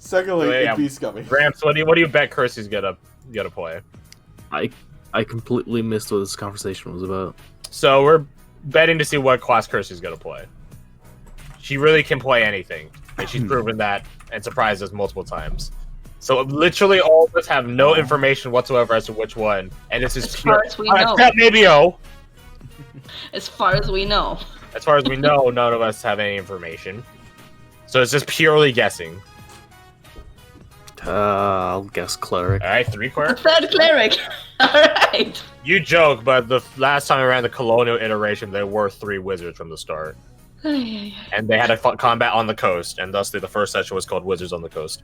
Secondly, yeah. it'd be scummy. Gramps, what do you bet Kirsty's gonna play? I completely missed what this conversation was about. So we're betting to see what class Kirsty's gonna play. She really can play anything, and she's proven that and surprised us multiple times. So literally all of us have no information whatsoever as to which one, and this is As far as we know. except maybe O. As far as we know. As far as we know, none of us have any information. So it's just purely guessing. I'll guess cleric. Alright, 3 cleric? Third cleric. Alright. You joke, but the last time around the colonial iteration, there were 3 wizards from the start. And they had a combat on the coast, and thusly the first session was called Wizards on the Coast.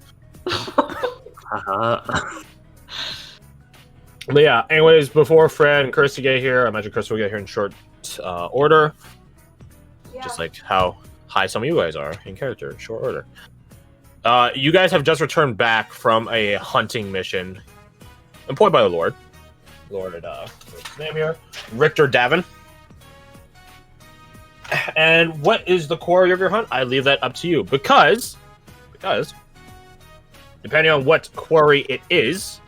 But yeah, anyways, before Fred and Kirsty get here, I imagine Kirsty will get here in short order. Yeah. Just like how high some of you guys are in character, in short order. You guys have just returned back from a hunting mission employed by the Lord. Lord, what's his name here? Richter Davin. And what is the quarry of your hunt? I leave that up to you. Because, depending on what quarry it is,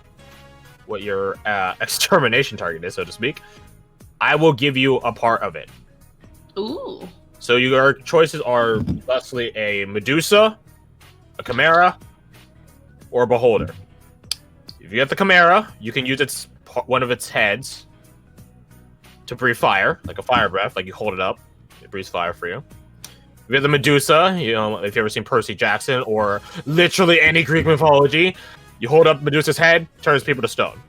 what your extermination target is, so to speak, I will give you a part of it. Ooh. So your choices are thusly a Medusa, a Chimera, or a Beholder. If you get the Chimera, you can use one of its heads to breathe fire, like a fire breath, like you hold it up, it breathes fire for you. If you get the Medusa, you know, if you've ever seen Percy Jackson or literally any Greek mythology, you hold up Medusa's head, turns people to stone.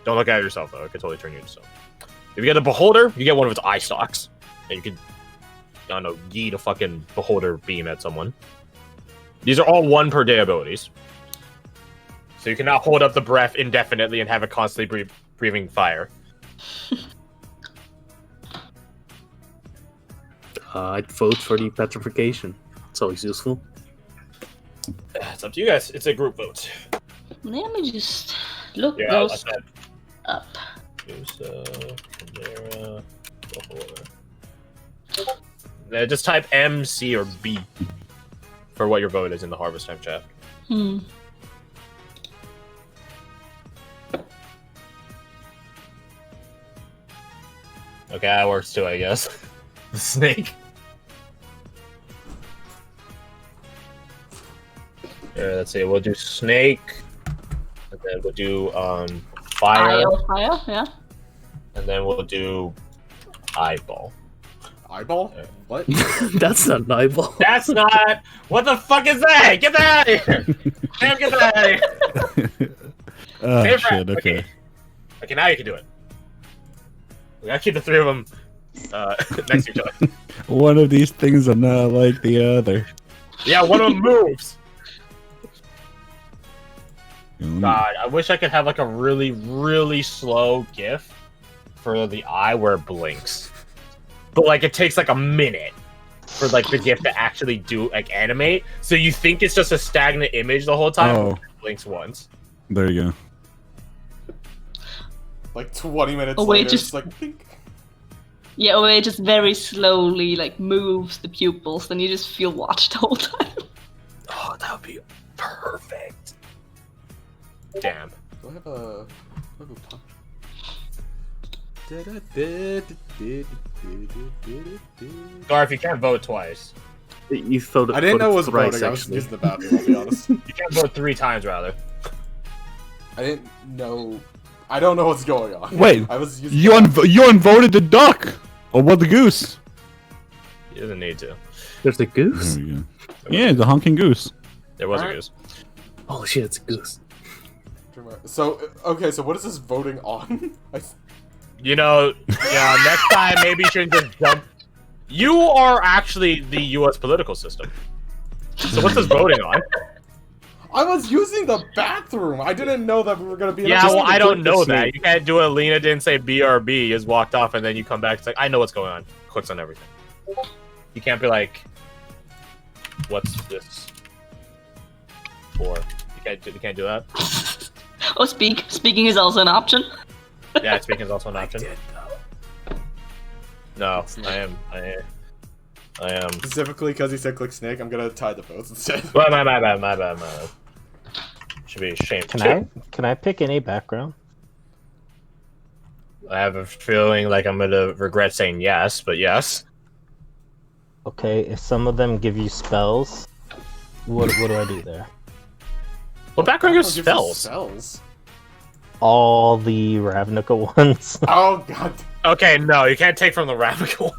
Don't look at it yourself, though. It could totally turn you into stone. If you get a Beholder, you get one of its eye stalks. And you can, I don't know, yeet a fucking Beholder beam at someone. These are all 1 per day abilities. So you cannot hold up the breath indefinitely and have it constantly breathing fire. I'd vote for the petrification. It's always useful. It's up to you guys. It's a group vote. Let me just look those up. Chimera, Beholder. Just type M, C, or B for what your vote is in the Harvest Time chat. Okay, that works too, I guess. The snake. Let's see, we'll do snake. And then we'll do fire. Fire, yeah. And then we'll do eyeball. Eyeball? What? That's not an eyeball. That's not. What the fuck is that? Get that out of here! Damn, get that out of here! Oh shit! Okay. Okay, now you can do it. We gotta keep the 3 of them next to each other. One of these things are not like the other. Yeah, one of them moves. God, I wish I could have like a really, really slow GIF for the eye where it blinks. But like it takes like a minute for like the GIF to actually do like animate. So you think it's just a stagnant image the whole time. Oh. It blinks once. There you go. Like 20 minutes Oh, wait, later, just- it's like pink. Yeah, or it just very slowly like moves the pupils, then you just feel watched the whole time. Oh, that would be perfect. Damn. Do I have a punch? Garth, you can't vote twice. You voted. I didn't know it was thrice, voting. I was actually. using the bathroom, I'll be honest. You can't vote 3 times, rather. I didn't know. I don't know what's going on. Wait, I was using you unvoted the duck, or what, the goose? He doesn't need to. There's a goose? There we go. Yeah, the honking goose. There was a Alright. goose. Oh shit, it's a goose. So, okay, so what is this voting on? You know, yeah, next time maybe you shouldn't just jump. You are actually the U.S. political system. So what's this voting on? I was using the bathroom. I didn't know that we were gonna be. Yeah, well, I don't know snake. that. You can't do it. Lena didn't say BRB. You just walked off, and then you come back. It's like, I know what's going on. Clicks on everything. You can't be like, what's this for? You can't do that. Oh, speaking is also an option. Yeah, speaking is also an option. No, I am. I am. Specifically because he said click snake, I'm gonna tie the votes instead. Well, my bad. Should be ashamed. Can I pick any background? I have a feeling like I'm gonna regret saying yes, but yes. Okay, if some of them give you spells, what do I do there? What background gives Gives you spells? Spells. All the Ravnica ones. Oh god. Okay, no, you can't take from the Ravnica one.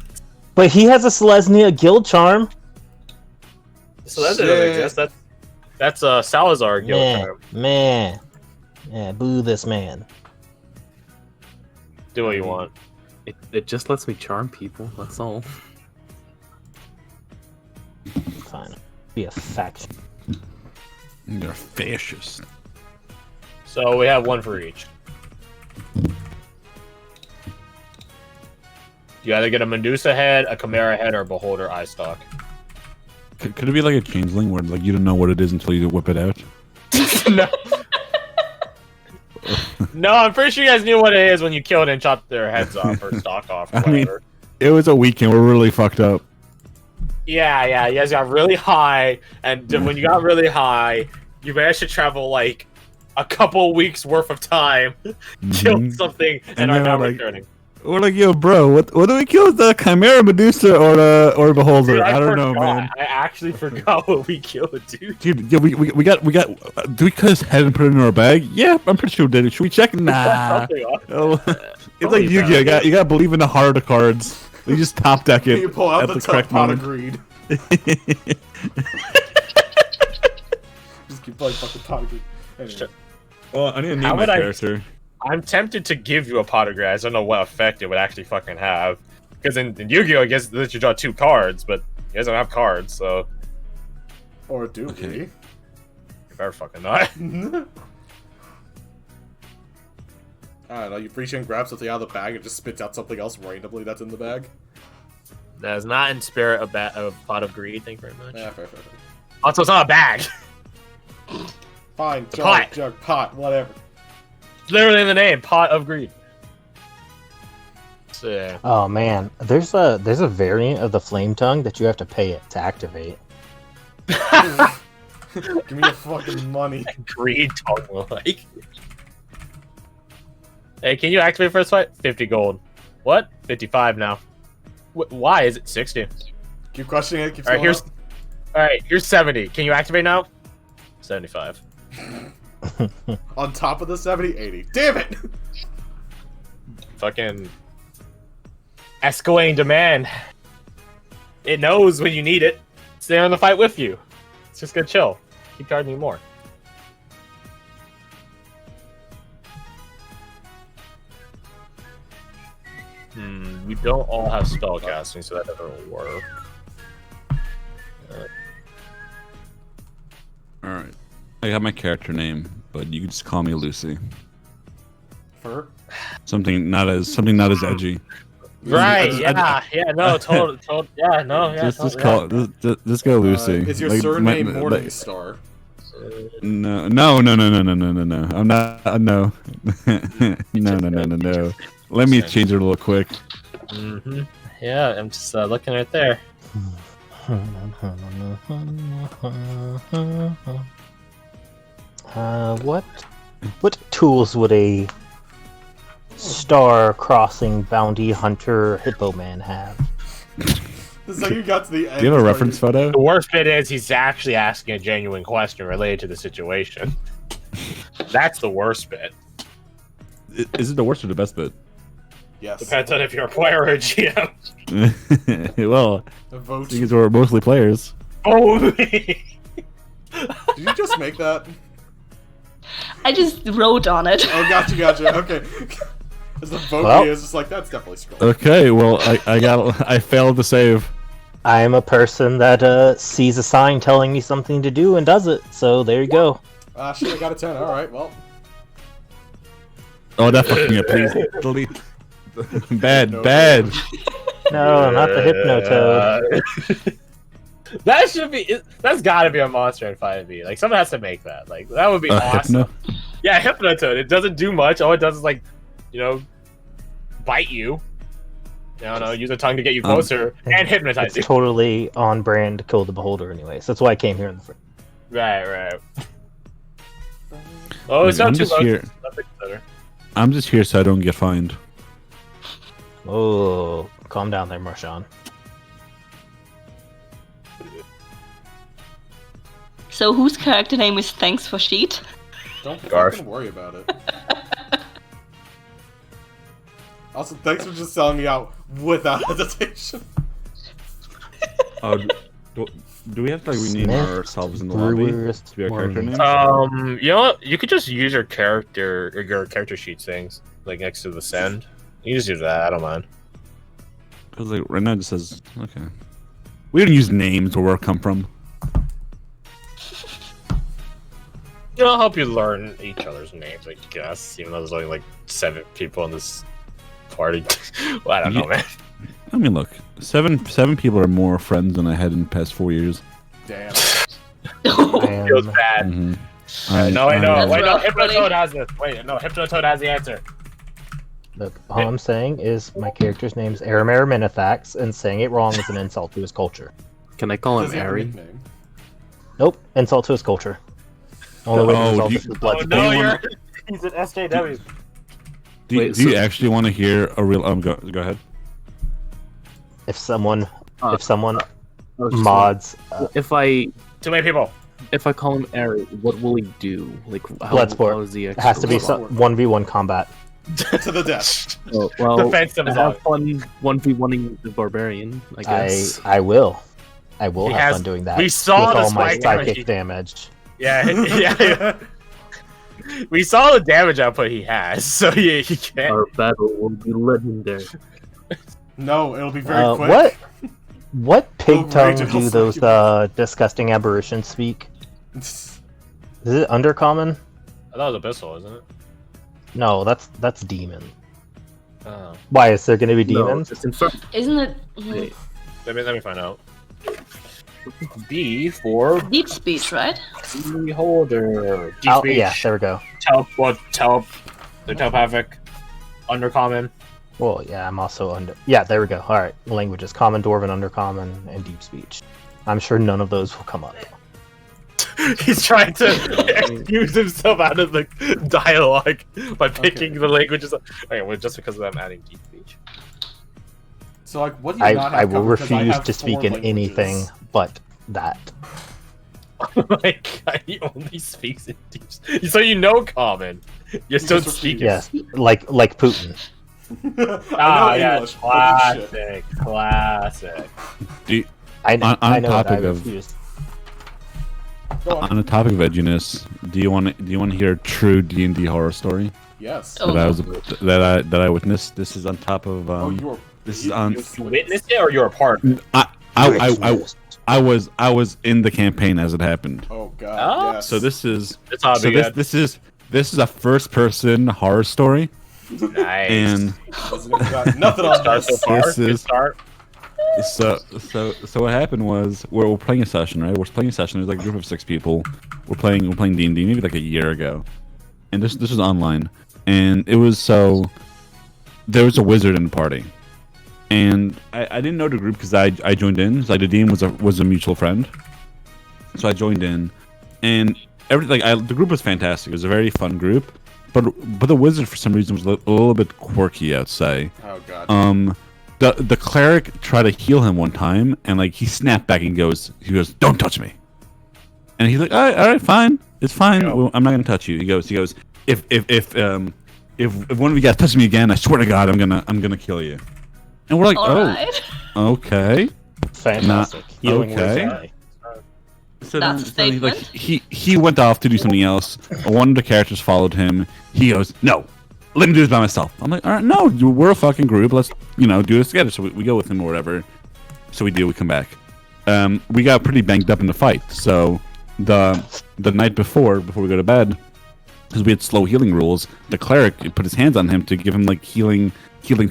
But he has a Selesnya guild charm. So that doesn't Shit. exist. That's a Salazar guild term. Man. Yeah, boo this man. Do what you want. It just lets me charm people. That's all. Fine. Be a faction. They're fascist. So we have one for each. You either get a Medusa head, a Chimera head, or a Beholder eye stalk. Could it be like a changeling where like you don't know what it is until you whip it out? No. No, I'm pretty sure you guys knew what it is when you killed and chopped their heads off or stalk off or I mean- whatever. It was a weekend. We're really fucked up. Yeah, you guys got really high, and when you got really high, you managed to travel like a couple weeks worth of time, killed Mhm. something, and And are then now we're like- returning. We're like, yo, bro, what do we kill? The Chimera, Medusa, or Beholder? Dude, I don't know, forgot. man. I actually forgot what we killed, dude. Dude, yeah, we got. Do we cut his head and put it in our bag? Yeah, I'm pretty sure we did. Should we check? Nah. Something off. Oh, it's Probably like Yu-Gi-Oh! not. You got to believe in the heart of cards. You just top deck it You pull out at the the top correct pot of moment. greed. Just keep playing fucking pot of greed. Anyway. Well, I need to How name my would I- character. I'm tempted to give you a pot of grass. I don't know what effect it would actually fucking have. Because in Yu-Gi-Oh! I guess that you draw 2 cards, but you guys don't have cards, so Or do Okay. you better fucking not. we? I don't know, you reach in, grab something out of the bag, and just spits out something else randomly that's in the bag. That is not in spirit of pot of greed. Thank you very much. Yeah, fair. Also, it's not a bag. Fine, pot. jug, pot, whatever. It's literally in the name, pot of greed. So, yeah. Oh man, there's a variant of the flame tongue that you have to pay it to activate. Give me your fucking money. Greed tongue like. Hey, can you activate first fight? 50 gold. What? 55 now. Why is it 60? Keep questioning it, keep All right, going here's 70. Can you activate now? 75. up. On top of the 70, 80. Damn it! Fucking escalating demand. It knows when you need it. It's there in the fight with you. It's just gonna chill. Keep charging me more. We don't all have spell casting, so that doesn't work. All right, I got my character name, but you can just call me Lucy. Fur? Something not as edgy. Right? I- Yeah. No, total. Yeah. No. Yeah. Just call just go Lucy. Is your Like, surname my- Morningstar? No. I'm not. No. No. Let me change it real quick. Mm-hmm. Yeah, I'm just looking right there. What tools would a star-crossing bounty hunter hippo man have? This is how you got to the end. Do you have a where reference you- photo? The worst bit is he's actually asking a genuine question related to the situation. That's the worst bit. Is it the worst or the best bit? Yes. Depends on if you're a player or a GM. Well, A vote. because we're mostly players. Oh, Did you just make that? I just wrote on it. Oh, gotcha. Okay. As the vote Well- is, it's like, that's definitely scroll. Okay, well, I failed to save. I am a person that sees a sign telling me something to do and does it. So there you go. Ah, shit, I got a 10. Alright, well. Oh, that fucking up, please. Delete. Bad. No, not the Hypnotoad. That should be. That's got to be a monster in 5e. Like someone has to make that. Like that would be awesome. Hypno? Yeah, Hypnotoad. It doesn't do much. All it does is like, bite you. No, use a tongue to get you closer and hypnotize It's you. totally on brand to kill the beholder anyway. So that's why I came here in the first. Right. Oh, it's I'm not too just much. here. Nothing better. I'm just here so I don't get fined. Oh, calm down there, Marshawn. So whose character name is Thanks for Sheet? Don't Garth. fucking worry about it. Also, thanks for just selling me out without hesitation. Oh, do we have to rename Smith ourselves in the lobby Brewers to be our character Morning. names? You know what? You could just use your character sheet things like next to the send. You can just use that. I don't mind. Because like right now it just says okay. We don't use names where we come from. It'll help you learn each other's names, I guess. Even though there's only like 7 people in this party. Well, I don't know, man. I mean, look, seven people are more friends than I had in the past 4 years. Damn. Feels bad. Mm-hmm. No, wait, no. That's Wait, no. rough, Hypnotoad buddy. has this. Wait, no. Hypnotoad has the answer. Look, all I'm saying is my character's name's Aramir Minithax, and saying it wrong is an insult to his culture. Can I call Does him he have a Ari? nickname? Nope, insult to his culture. Only way to Oh, insult you- is with blood. Oh, no, you you're... wanna- He's an SJW. Do, Wait, do you so- actually want to hear a real? Go ahead. If someone I was just mods wondering, if Too many people. I call him Ari, what will he do? Like how Bloodsport, is he it has to be Bloodsport. 1v1 combat. To the death. Oh, well, Defensive is all. have fun 1v1ing the barbarian, I guess. I will. I will He have has- fun doing that. we saw with the all my spike damage. psychic damage. Yeah, yeah. We saw the damage output he has, so yeah, he can't. Our battle will be legendary. No, it'll be very quick. What pig Don't tongue rage and I'll do suck those you. disgusting aberrations speak? Is it undercommon? I thought it was Abyssal, isn't it? No, that's demon. Oh. Why is there going to be No, demons? it's infernal. Isn't it Wait, Let me find out. B for deep speech, right? beholder. Deep Oh, speech. yeah, there we go. The telepathic. Undercommon. Well, yeah, I'm also under. Yeah, there we go. All right, languages: Common, Dwarven, Undercommon, and Deep Speech. I'm sure none of those will come up. He's trying to excuse himself out of the dialogue by picking the languages. Okay, well, just because I'm adding deep speech. So, like, what do you not have I will covered? 'Cause I refuse have to speak 4 in languages. anything but that. Like, he only speaks in deep. So you know common. You still just speak. refuses. Yes, like Putin. Ah, I know yeah, English. Holy shit. classic. I On I know that I topic of- refuse. Go on. On the topic of edginess, do you want to hear a true D&D horror story Yes. Oh. that I witnessed? This is on top of Oh, you're. this is on. You witnessed it, or you're a part of it? I was in the campaign as it happened. Oh god. Oh, Yes. So this is It's all so good. this is a first person horror story, Nice. and Nothing on Start so this. far. This Good is- start. so what happened was we're playing a session, right? We're playing a session. There's like a group of 6 people. We're playing D&D maybe like a year ago, and this was online, and it was so there was a wizard in the party, and I didn't know the group because I joined in. So the DM was a mutual friend, so I joined in, and the group was fantastic. It was a very fun group, but the wizard for some reason was a little bit quirky, I'd say. Oh god. The cleric tried to heal him one time, and like he snapped back and he goes, "Don't touch me." And he's like, "All right, fine, it's fine. Go. Well, I'm not gonna touch you." He goes, if one of you guys touches me again, I swear to God, I'm gonna kill you. And we're like, Alright. okay. Fantastic. Healing okay. wizard. So That's a then he, like statement. he went off to do something else. One of the characters followed him. He goes, "No, let me do this by myself." I'm like, "All right, no, we're a fucking group. Let's do this together." So we go with him or whatever. So we do. We come back. We got pretty banged up in the fight. So the night before we go to bed, because we had slow healing rules, the cleric put his hands on him to give him like healing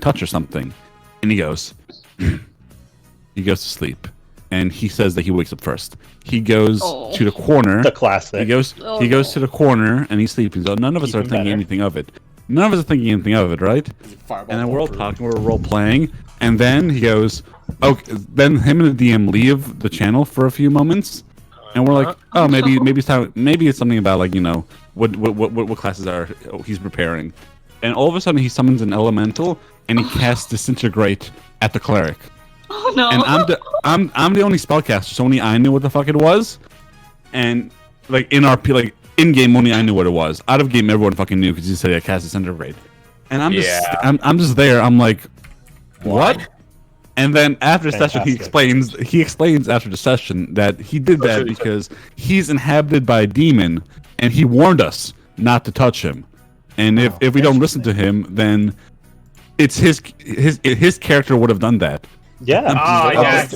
touch or something, and he goes to sleep. And he says that he wakes up first. He goes Oh. to the corner. The classic. He goes to the corner and he's sleeping. So none of us Even are thinking better. anything of it. None of us are thinking anything of it, right? Fireball And then we're all through. talking, we're role playing, and then he goes, "Okay." Then him and the DM leave the channel for a few moments, and we're like, "Oh, maybe it's time. Maybe it's something about like what classes are he's preparing." And all of a sudden, he summons an elemental, and he casts Disintegrate at the cleric. Oh no. And I'm the only spellcaster, so only I knew what the fuck it was. And like in game, only I knew what it was. Out of game, everyone fucking knew because he said I cast Disintegrate. And I'm just there. I'm like, what? And then after the session, he explains after the session that he did that because he's inhabited by a demon, and he warned us not to touch him. And if we don't listen to him, then it's his character would have done that. Yeah. Oh, yeah.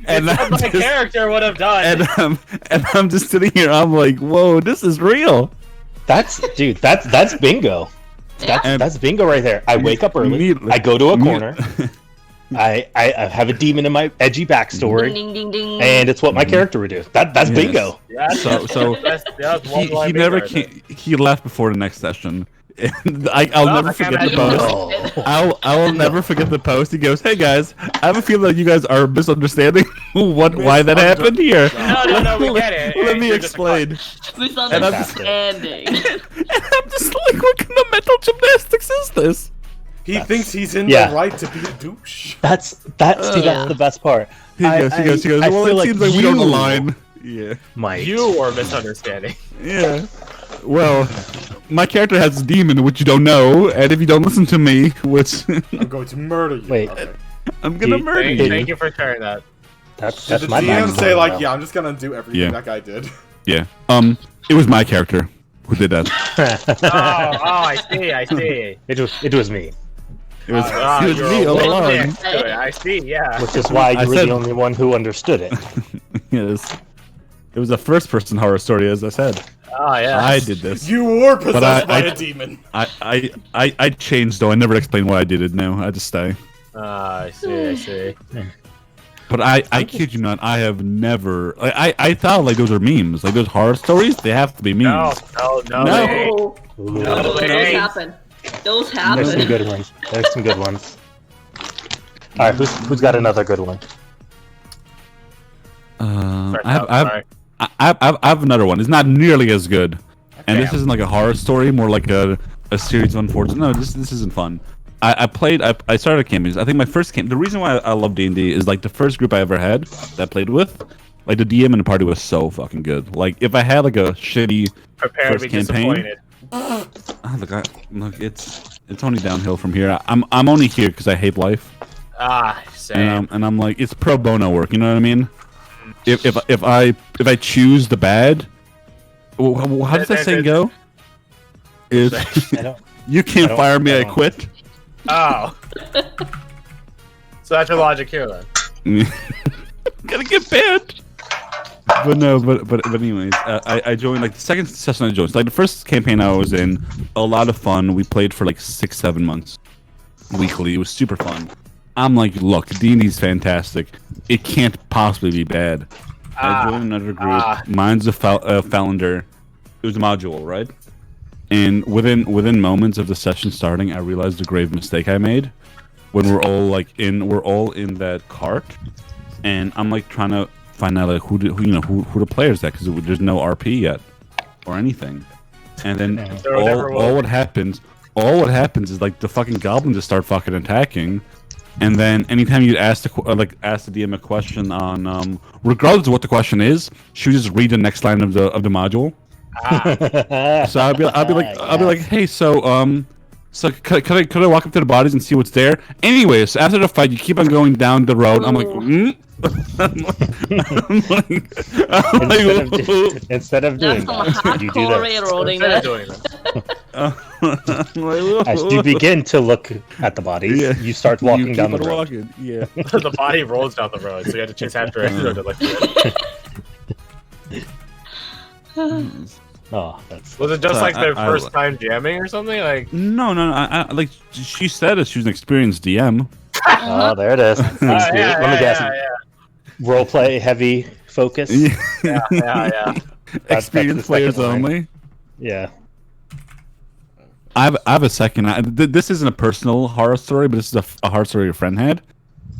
And That's what my character would have done. And I'm just sitting here. I'm like, whoa, this is real. That's bingo. That's bingo right there. I wake up early. I go to a corner. I have a demon in my edgy backstory, Ding, ding, ding, ding. and it's what my character would do. That's bingo. Yeah, So he never came, he left before the next session. And I'll never forget the post. I will never forget the post. He goes, "Hey guys, I have a feeling that you guys are misunderstanding why that happened here. No, we get it. Let me explain." Misunderstanding. And I'm just like, what kind of mental gymnastics is this? He thinks he's in yeah. the right to be a douche. That's the best part. He goes. I Well, feel it seems like we don't align. Yeah. Mike. You are misunderstanding. Yeah. Well, my character has a demon, which you don't know, and if you don't listen to me, which I'm going to murder you. Wait. Okay. I'm gonna murder you. Thank you for sharing that. That's Did the my DM mind say blown like, now. yeah, I'm just gonna do everything that guy did? Yeah. It was my character who did that. I see. It was me, It was you're me a all little along. next to it. I see, yeah. which is why I you were said- the only one who understood it. Yes. It was a first-person horror story, as I said. Oh, yeah. I did this. You were possessed by I- a demon. I changed though. I never explained why I did it. No, I just stay. I see. But I kid you not, I have never. I thought like those are memes, like those horror stories. They have to be memes. No. Oh, Ooh. those Hey. happen. Those There's some happen. good ones. There's some good ones. All right, who's got another good one? I have another one. It's not nearly as good, and this isn't like a horror story, more like a series of unfortunate. No, this isn't fun. I started a campaign. I think my first camp. The reason why I love D&D is like the first group I ever had that I played with. Like the DM in the party was so fucking good. Like if I had like a shitty Prepare to first be campaign, disappointed. look, it's only downhill from here. I'm only here because I hate life, Same. and I'm like it's pro bono work. You know what I mean? If I choose the bad, how does that saying go? Is I don't- you can't I fire me, I don't- quit. Oh. So that's your logic here, then. Gotta get banned. But no, but anyways, I joined like the second session I joined. So, like the first campaign I was in, a lot of fun. We played for like 6-7 months weekly. It was super fun. I'm like, look, D&D's fantastic. It can't possibly be bad. I joined another group. Mine's a Founder. It was a module, right? And within moments of the session starting, I realized the grave mistake I made when we're all in that cart, and I'm like trying to find out like who the players at because there's no RP yet or anything, and then all what happens is like the fucking goblins just start fucking attacking, and then anytime you ask the DM a question on regardless of what the question is, she would just read the next line of the module. So I'll be like, hey, so could I walk up to the bodies and see what's there? Anyways, after the fight, you keep on going down the road. I'm like, Instead of doing That's some that, you do hardcore this. railroading. Instead of That. doing that. As you begin to look at the bodies, Yeah. you start walking down the keep on road. walking. Yeah. The body rolls down the road, so you have to chase after it. to lift it. Oh, that's Was it just So like their I- first time jamming or something? Like, No. I like she said that she was an experienced DM. oh, there it is. Let me guess. Roleplay heavy focus. yeah. Experienced the players second line. only. Yeah. I have a second. This isn't a personal horror story, but this is a horror story a friend had,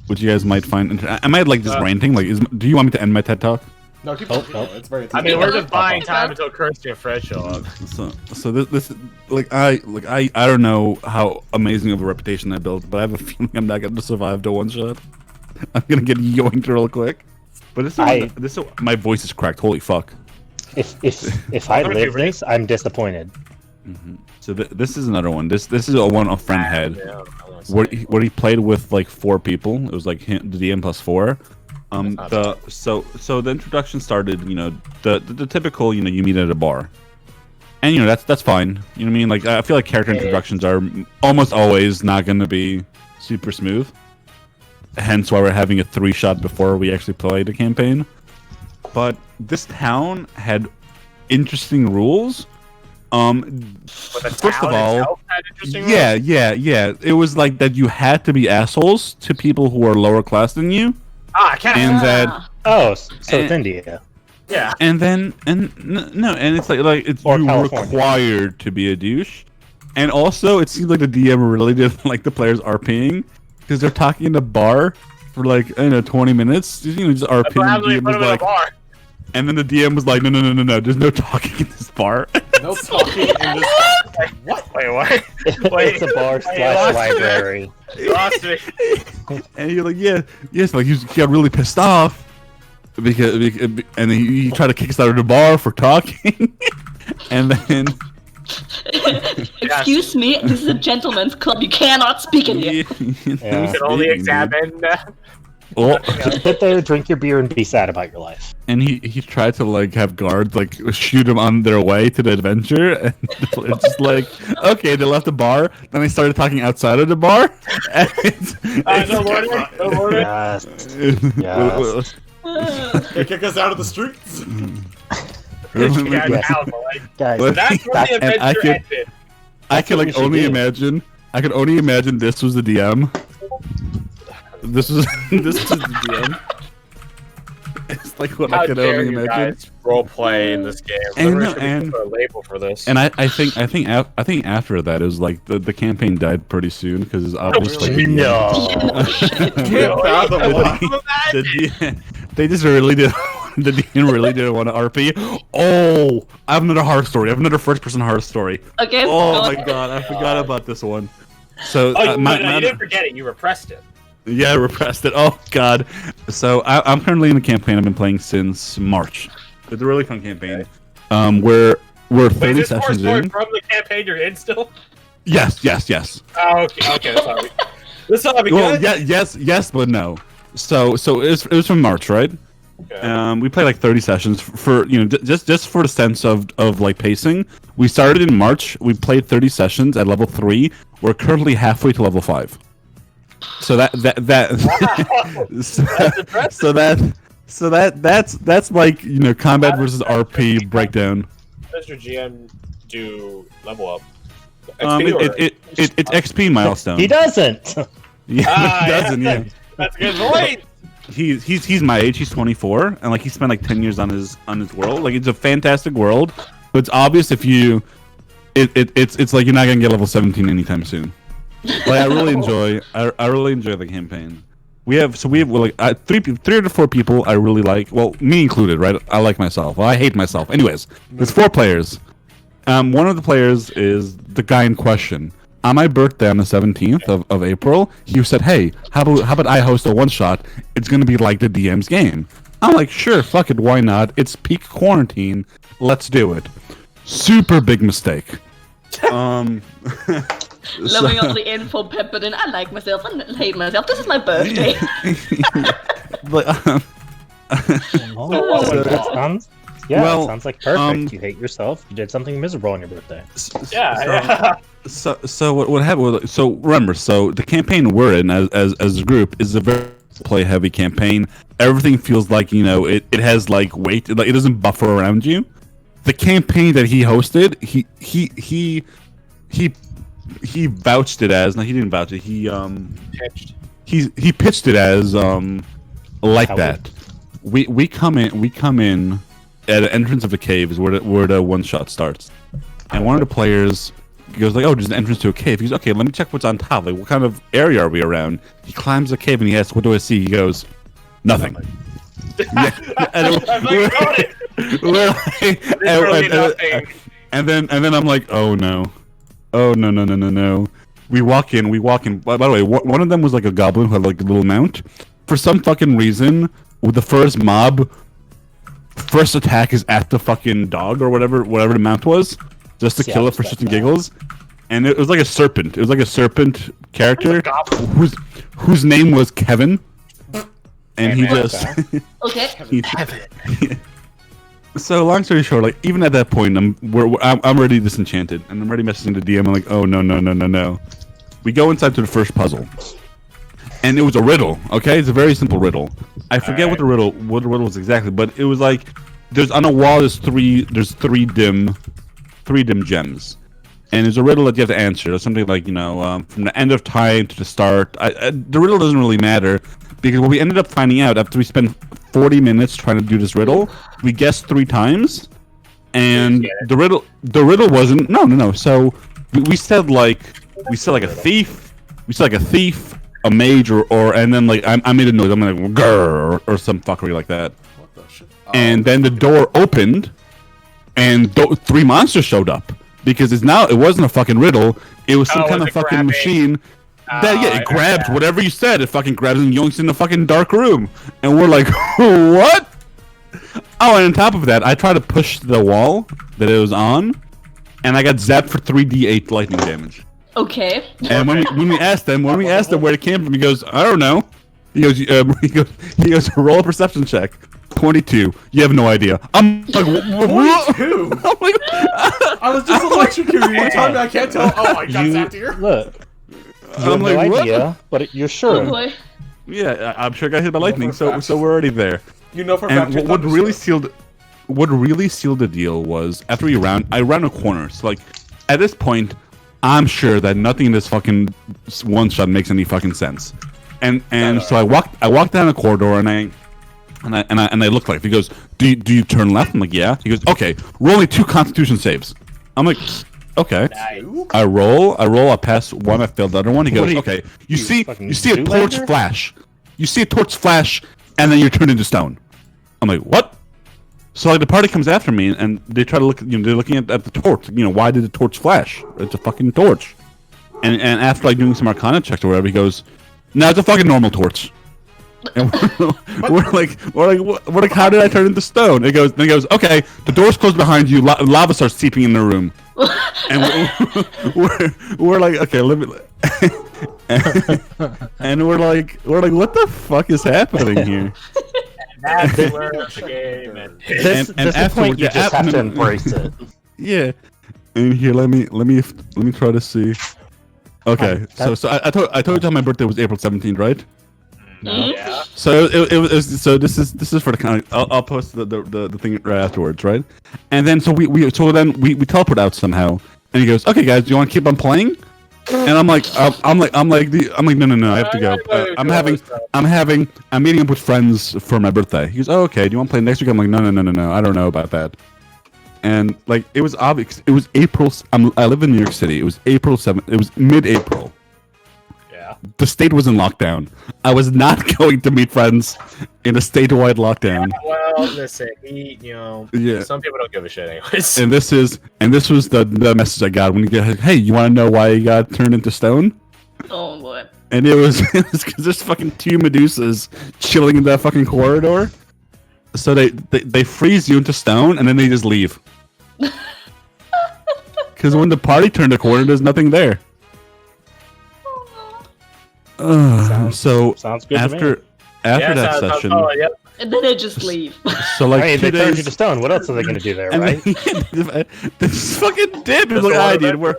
which you guys might find. Am I like just ranting? Like, do you want me to end my TED talk? No, keep Oh, going. no. It's very. I mean, we're just buying Okay. time until Kirsty and Fred show up. So this I don't know how amazing of a reputation I built, but I have a feeling I'm not gonna survive to one shot. I'm gonna get yoinked real quick. But this my voice is cracked. Holy fuck. If I live this, I'm disappointed. So this is another one. This is a one a friend had. Yeah, Where he played with like 4 people. It was like the DM plus 4. So the introduction started, you know, the typical, you know, you meet at a bar, and you know that's fine. You know what I mean? Like I feel like character introductions are almost always not going to be super smooth. Hence why we're having a 3-shot before we actually play the campaign. But this town had interesting rules. First of all, yeah. It was like that you had to be assholes to people who are lower class than you. I can't. And that, Oh, so it's India. Yeah. and it's like it's Or you California. required to be a douche, and also it seems like the DM really didn't like the players RPing because they're talking in a bar for like 20 minutes, you know, just RPing. That's what happens when The you DM put was them in a like, bar. and then the DM was like, no, there's no talking in this bar. No talking in this. What? Wait, what? It's a bar / library. You lost me. And you're like, yes, like he got really pissed off because and he tried to kick us out of the bar for talking, and then Excuse me, this is a gentleman's club. You cannot speak in here. You can only examine. Well, Sit there, drink your beer, and be sad about your life. and he tried to like have guards like shoot him on their way to the adventure, and it's just like, okay, they left the bar, then they started talking outside of the bar, and No warning. No warning. Yes. Yes. They kick us out of the streets. Yeah, Yes. now, but, like, Guys, that's where the And I adventure could- ended. I could what like we should only do. imagine. I could only imagine this was the DM. This was this is the DM. It's like what How I could dare only you imagine. guys role play in this game? And There no, should be and- a label for this. And I think after that it was like the campaign died pretty soon because obviously no. Can't fathom why. they just really did. The DM really didn't want to RP. Oh, I have another horror story. I have another first-person horror story. Okay. Oh go my ahead. god, I forgot about this one. So Oh, you, my, no, you didn't forget it. You repressed it. yeah, I repressed it. Oh god. So I'm currently in a campaign I've been playing since March. It's a really fun campaign. We're Wait, 30 is this more sessions story in. from the campaign you're in still? Yes. Oh, okay, that's all right. This ought to be Well, good. yes, but no. So it was from March, right? Okay. We played like 30 sessions for just for the sense of like pacing. We started in March. We played 30 sessions at level 3. We're currently halfway to level 5. So that's like combat versus RP breakdown. Does your GM do level up? XP or- It's XP milestone. He doesn't. Yeah, he doesn't. Yeah. That's a good point. He's my age. He's 24, and like he spent like 10 years on his world. Like it's a fantastic world, but it's obvious if you, it's like you're not gonna get level 17 anytime soon. Like I really enjoy the campaign. We have like three to four people I really like. Well, me included, right? I like myself. Well, I hate myself. Anyways, there's 4 players. One of the players is the guy in question. On my birthday on the 17th of April, he said, "Hey, how about I host a one-shot? It's gonna be like the DM's game." I'm like, "Sure, fuck it, why not? It's peak quarantine. Let's do it." Super big mistake. Loving all the info peppered in. I like myself. I hate myself. This is my birthday. But, Oh, that sounds. Yeah, Well, it sounds like perfect. You hate yourself. You did something miserable on your birthday. Yeah. So what happened? So remember, so the campaign we're in as a group is a very play heavy campaign. Everything feels like it has like weight. Like it doesn't buffer around you. The campaign that he hosted, he vouched it as. No, he didn't vouch it. He pitched it as like How that. We come in at the entrance of the cave is where the one shot starts, and one of the players goes like, "Oh, there's an entrance to a cave." He goes, "Okay, let me check what's on top. Like, what kind of area are we around?" He climbs the cave and he asks, "What do I see?" He goes, "Nothing." And then I'm like, "Oh no, oh no, no, no, no, no." We walk in. By the way, one of them was like a goblin who had like a little mount. For some fucking reason, with the first mob, first attack is at the fucking dog or whatever the mount was, just to kill it for shits and giggles. And it was like a serpent. It was like a serpent character whose name was Kevin. And he just Okay. So long story short, like even at that point, I'm already disenchanted, and I'm already messaging the DM. I'm like, oh no no no no no. We go inside to the first puzzle, and it was a riddle. Okay, it's a very simple riddle. I forget what the riddle was exactly, but it was like there's on a wall there's three dim gems, and there's a riddle that you have to answer. There's something like from the end of time to the start. The riddle doesn't really matter. Because what we ended up finding out after we spent 40 minutes trying to do this riddle, we guessed 3 times, and the riddle wasn't no. So we said like a thief, a mage, or and then like I made a noise. I'm like grrr or some fuckery like that. What the shit? And then the door opened, and 3 monsters showed up because it wasn't a fucking riddle. It was some kind of fucking grabbing machine. It grabs whatever you said. It fucking grabs and yoinks in the fucking dark room, and we're like, what? Oh, and on top of that, I tried to push the wall that it was on, and I got zapped for 3d8 lightning damage. Okay. And when we asked him where it came from, he goes, I don't know. He goes, roll a perception check. 22. You have no idea. I'm like, what? 22? I'm like, I was just electrocuted. You're telling me I can't tell? Oh, I got zapped here. Look. You have I'm no like, what? idea, but you're Oh sure. boy. Yeah, I'm sure I got hit by lightning, so we're already there. You know for a And fact. what really sealed the deal was after I ran a corner. So like at this point, I'm sure that nothing in this fucking one shot makes any fucking sense. And so I walked down a corridor and I looked like he goes, do you turn left? I'm like, yeah. He goes, okay, roll me 2 Constitution saves. I'm like, okay. I roll. I pass 1. I failed the other one. He goes, okay. You see a torch flash. You see a torch flash, and then you're turned into stone. I'm like, what? So like the party comes after me, and they try to look. They're looking at the torch. Why did the torch flash? It's a fucking torch. And after like doing some Arcana checks or whatever, he goes, no, it's a fucking normal torch. And we're like, how did I turn into stone? Then he goes, okay, the door's closed behind you. Lava starts seeping in the room. And we're like, okay, let me. And we're like, what the fuck is happening here? That's where the game ends. This is the point you just have to embrace it. Yeah. And here, let me try to see. Okay, so I told you my birthday was April 17th, right? No. Yeah. So it was so this is for the kind of, I'll post the thing right afterwards, right? And then so we teleport out somehow, and he goes, okay guys, do you want to keep on playing? And I'm like no, I have to go. I'm meeting up with friends for my birthday. He goes, oh okay, do you want to play next week? I'm like no, I don't know about that. And like it was obvious, it was April. I live in New York City. It was April 7th. It was mid-April. Yeah. The state was in lockdown. I was not going to meet friends in a statewide lockdown. Well, listen, some people don't give a shit anyways. And this was the message I got when you get, hey, you want to know why you got turned into stone? Oh boy. And it was because there's fucking 2 Medusas chilling in that fucking corridor. So they freeze you into stone and then they just leave. Because when the party turned a corner, there's nothing there. Sounds good after to me. that session, And then they just leave. so like Hey, 2 they turned you days, to stone. What else are they going to do there, and right? this fucking dip is like, I dude, we're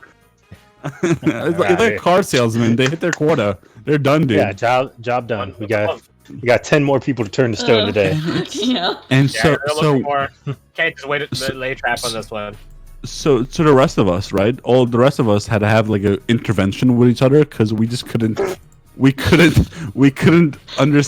it's like a car salesman. They hit their quota. They're done, dude. Yeah, job done. We got 10 more people to turn to stone today. Yeah. And They're looking for. Okay, just wait to lay a trap on this one. So the rest of us, right? All the rest of us had to have like an intervention with each other because we just couldn't. We couldn't understand.